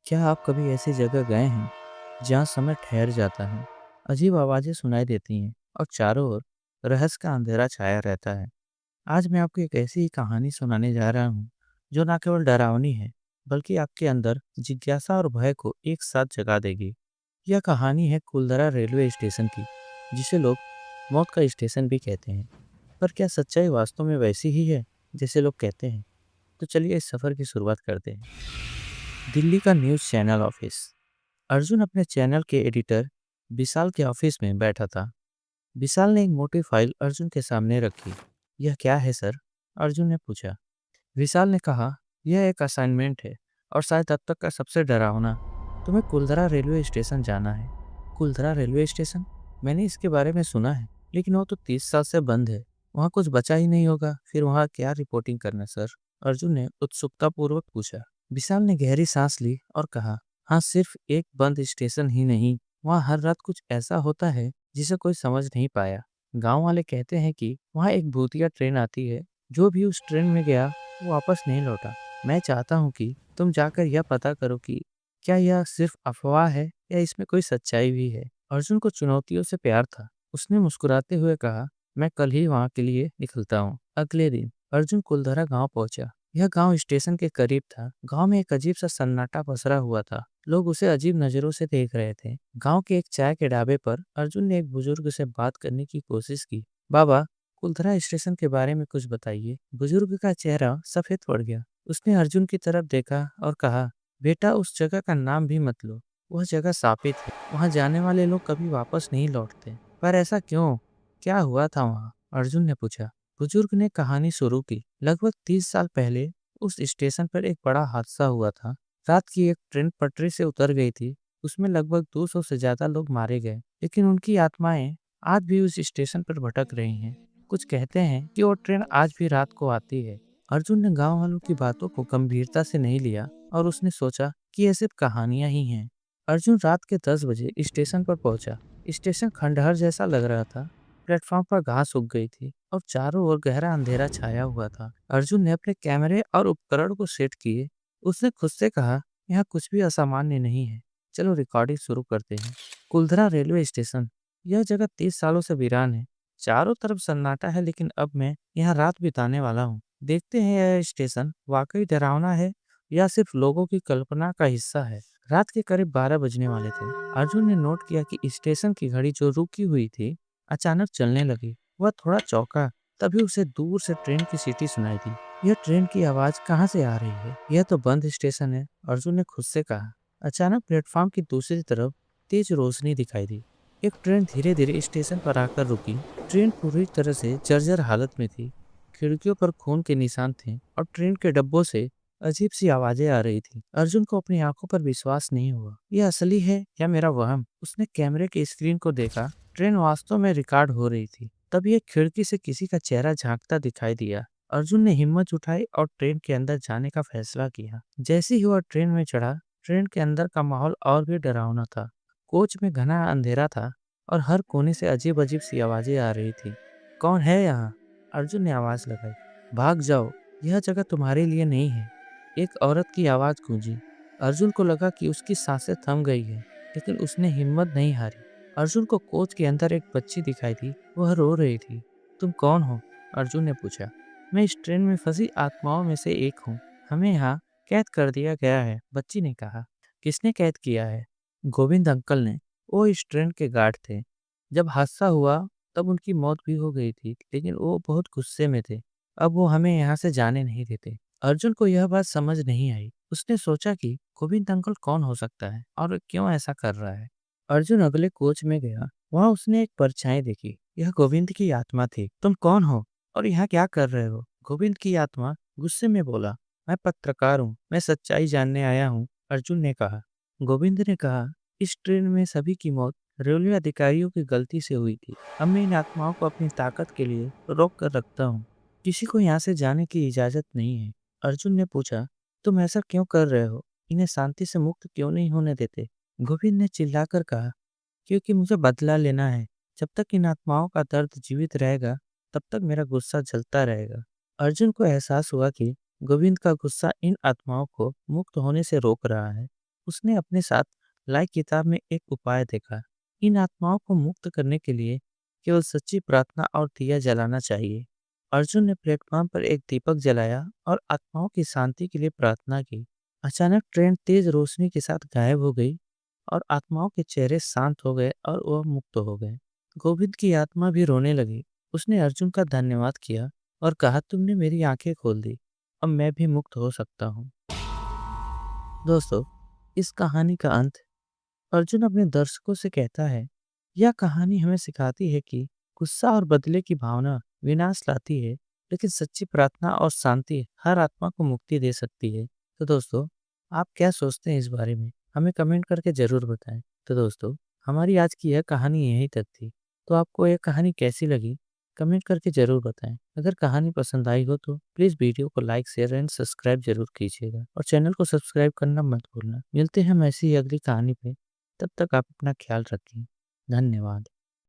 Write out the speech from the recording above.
क्या आप कभी ऐसी जगह गए हैं जहाँ समय ठहर जाता है, अजीब आवाज़ें सुनाई देती हैं और चारों ओर रहस्य का अंधेरा छाया रहता है? आज मैं आपको एक ऐसी ही कहानी सुनाने जा रहा हूँ जो न केवल डरावनी है बल्कि आपके अंदर जिज्ञासा और भय को एक साथ जगा देगी। यह कहानी है कुलधरा रेलवे स्टेशन की, जिसे लोग मौत का स्टेशन भी कहते हैं। पर क्या सच्चाई वास्तव में वैसी ही है जैसे लोग कहते हैं? तो चलिए इस सफ़र की शुरुआत करते हैं। दिल्ली का न्यूज़ चैनल ऑफिस। अर्जुन अपने चैनल के एडिटर विशाल के ऑफिस में बैठा था। विशाल ने एक मोटी फाइल अर्जुन के सामने रखी। यह क्या है सर? अर्जुन ने पूछा। विशाल ने कहा, यह एक असाइनमेंट है और शायद अब तक का सबसे डरावना। तुम्हें कुलधरा रेलवे स्टेशन जाना है। Kuldhara railway station? मैंने इसके बारे में सुना है, लेकिन वो तो 30 साल से बंद है। वहाँ कुछ बचा ही नहीं होगा, फिर वहाँ क्या रिपोर्टिंग करना सर? अर्जुन ने उत्सुकतापूर्वक पूछा। विशाल ने गहरी सांस ली और कहा, हाँ, सिर्फ एक बंद स्टेशन ही नहीं, वहाँ हर रात कुछ ऐसा होता है जिसे कोई समझ नहीं पाया। गांव वाले कहते हैं कि वहाँ एक भूतिया ट्रेन आती है, जो भी उस ट्रेन में गया वो वापस नहीं लौटा। मैं चाहता हूँ कि तुम जाकर यह पता करो कि क्या यह सिर्फ अफवाह है या इसमें कोई सच्चाई भी है। अर्जुन को चुनौतियों से प्यार था। उसने मुस्कुराते हुए कहा, मैं कल ही वहाँ के लिए निकलता हूँ। अगले दिन अर्जुन कुलधरा गांव पहुंचा। यह गांव स्टेशन के करीब था। गांव में एक अजीब सा सन्नाटा पसरा हुआ था। लोग उसे अजीब नजरों से देख रहे थे। गांव के एक चाय के ढाबे पर अर्जुन ने एक बुजुर्ग से बात करने की कोशिश की। बाबा, कुलधरा स्टेशन के बारे में कुछ बताइए। बुजुर्ग का चेहरा सफेद पड़ गया। उसने अर्जुन की तरफ देखा और कहा, बेटा, उस जगह का नाम भी मत लो। वह जगह शापित है। वहां जाने वाले लोग कभी वापस नहीं लौटते। पर ऐसा क्यों? क्या हुआ था वहां? अर्जुन ने पूछा। बुजुर्ग ने कहानी शुरू की। लगभग 30 साल पहले उस स्टेशन पर एक बड़ा हादसा हुआ था। रात की एक ट्रेन पटरी से उतर गई थी। उसमें लगभग 200 से ज्यादा लोग मारे गए, लेकिन उनकी आत्माएं आज भी उस स्टेशन पर भटक रही हैं। कुछ कहते हैं कि वो ट्रेन आज भी रात को आती है। अर्जुन ने गांव वालों की बातों को गंभीरता से नहीं लिया और उसने सोचा कि ये सिर्फ कहानियां ही हैं। अर्जुन रात के 10 बजे स्टेशन पर पहुंचा। स्टेशन खंडहर जैसा लग रहा था। प्लेटफॉर्म पर घास उग गई थी और चारों ओर गहरा अंधेरा छाया हुआ था। अर्जुन ने अपने कैमरे और उपकरण को सेट किए। उसने खुद से कहा, यहाँ कुछ भी असामान्य नहीं है। चलो रिकॉर्डिंग शुरू करते हैं। Kuldhara railway station. यह जगह 30 सालों से वीरान है। चारों तरफ सन्नाटा है, लेकिन अब मैं यहाँ रात बिताने वाला हूँ। देखते हैं यह स्टेशन वाकई डरावना है या सिर्फ लोगों की कल्पना का हिस्सा है। रात के करीब 12 बजने वाले थे। अर्जुन ने नोट किया कि स्टेशन की घड़ी जो रुकी हुई थी अचानक चलने लगी। वह थोड़ा चौंका। तभी उसे दूर से ट्रेन की सीटी सुनाई दी। यह ट्रेन की आवाज कहाँ से आ रही है? यह तो बंद स्टेशन है, अर्जुन ने खुद से कहा। अचानक प्लेटफॉर्म की दूसरी तरफ तेज रोशनी दिखाई दी। एक ट्रेन धीरे धीरे स्टेशन पर आकर रुकी। ट्रेन पूरी तरह से जर्जर हालत में थी। खिड़कियों पर खून के निशान थे और ट्रेन के डब्बों से अजीब सी आवाजें आ रही थी। अर्जुन को अपनी आंखों पर विश्वास नहीं हुआ। यह असली है या मेरा वहम? उसने कैमरे की स्क्रीन को देखा। ट्रेन वास्तव में रिकॉर्ड हो रही थी। तभी एक खिड़की से किसी का चेहरा झांकता दिखाई दिया। अर्जुन ने हिम्मत उठाई और ट्रेन के अंदर जाने का फैसला किया। जैसे ही वह ट्रेन में चढ़ा, ट्रेन के अंदर का माहौल और भी डरावना था। कोच में घना अंधेरा था और हर कोने से अजीब अजीब सी आवाजें आ रही थी। कौन है यहाँ? अर्जुन ने आवाज लगाई। भाग जाओ, यह जगह तुम्हारे लिए नहीं है। एक औरत की आवाज गूंजी। अर्जुन को लगा कि उसकी सांसें थम गई है, लेकिन उसने हिम्मत नहीं हारी। अर्जुन को कोच के अंदर एक बच्ची दिखाई दी। वह रो रही थी। तुम कौन हो? अर्जुन ने पूछा। मैं इस ट्रेन में फंसी आत्माओं में से एक हूँ। हमें यहाँ कैद कर दिया गया है, बच्ची ने कहा। किसने कैद किया है? गोविंद अंकल ने। वो इस ट्रेन के गार्ड थे। जब हादसा हुआ तब उनकी मौत भी हो गई थी, लेकिन वो बहुत गुस्से में थे। अब वो हमें यहाँ से जाने नहीं देते। अर्जुन को यह बात समझ नहीं आई। उसने सोचा कि गोविंद अंकल कौन हो सकता है और क्यों ऐसा कर रहा है। अर्जुन अगले कोच में गया। वहां उसने एक परछाई देखी। यह गोविंद की आत्मा थी। तुम कौन हो और यहाँ क्या कर रहे हो? गोविंद की आत्मा गुस्से में बोला। मैं पत्रकार हूँ, मैं सच्चाई जानने आया हूँ, अर्जुन ने कहा। गोविंद ने कहा, इस ट्रेन में सभी की मौत रेलवे अधिकारियों की गलती से हुई थी। अब मैं इन आत्माओं को अपनी ताकत के लिए रोक कर रखता हूँ। किसी को यहाँ से जाने की इजाजत नहीं है। अर्जुन ने पूछा, तुम ऐसा क्यों कर रहे हो? इन्हें शांति से मुक्त क्यों नहीं होने देते? गोविंद ने चिल्लाकर कहा, क्योंकि मुझे बदला लेना है। जब तक इन आत्माओं का दर्द जीवित रहेगा, तब तक मेरा गुस्सा जलता रहेगा। अर्जुन को एहसास हुआ कि गोविंद का गुस्सा इन आत्माओं को मुक्त होने से रोक रहा है। उसने अपने साथ लाई किताब में एक उपाय देखा। इन आत्माओं को मुक्त करने के लिए केवल सच्ची प्रार्थना और दिया जलाना चाहिए। अर्जुन ने प्लेटफॉर्म पर एक दीपक जलाया और आत्माओं की शांति के लिए प्रार्थना की। अचानक ट्रेन तेज रोशनी के साथ गायब हो गई और आत्माओं के चेहरे शांत हो गए और वह मुक्त हो गए। गोविंद की आत्मा भी रोने लगी। उसने अर्जुन का धन्यवाद किया और कहा, तुमने मेरी आंखें खोल दी। अब मैं भी मुक्त हो सकता हूँ। दोस्तों, इस कहानी का अंत अर्जुन अपने दर्शकों से कहता है, यह कहानी हमें सिखाती है कि गुस्सा और बदले की भावना विनाश लाती है, लेकिन सच्ची प्रार्थना और शांति हर आत्मा को मुक्ति दे सकती है। तो दोस्तों, आप क्या सोचते हैं इस बारे में? हमें कमेंट करके ज़रूर बताएं। तो दोस्तों, हमारी आज की यह कहानी यहीं तक थी। तो आपको यह कहानी कैसी लगी? कमेंट करके ज़रूर बताएं। अगर कहानी पसंद आई हो तो प्लीज़ वीडियो को लाइक, शेयर एंड सब्सक्राइब जरूर कीजिएगा और चैनल को सब्सक्राइब करना मत भूलना। मिलते हैं हम ऐसी ही अगली कहानी पे। तब तक आप अपना ख्याल रखें। धन्यवाद।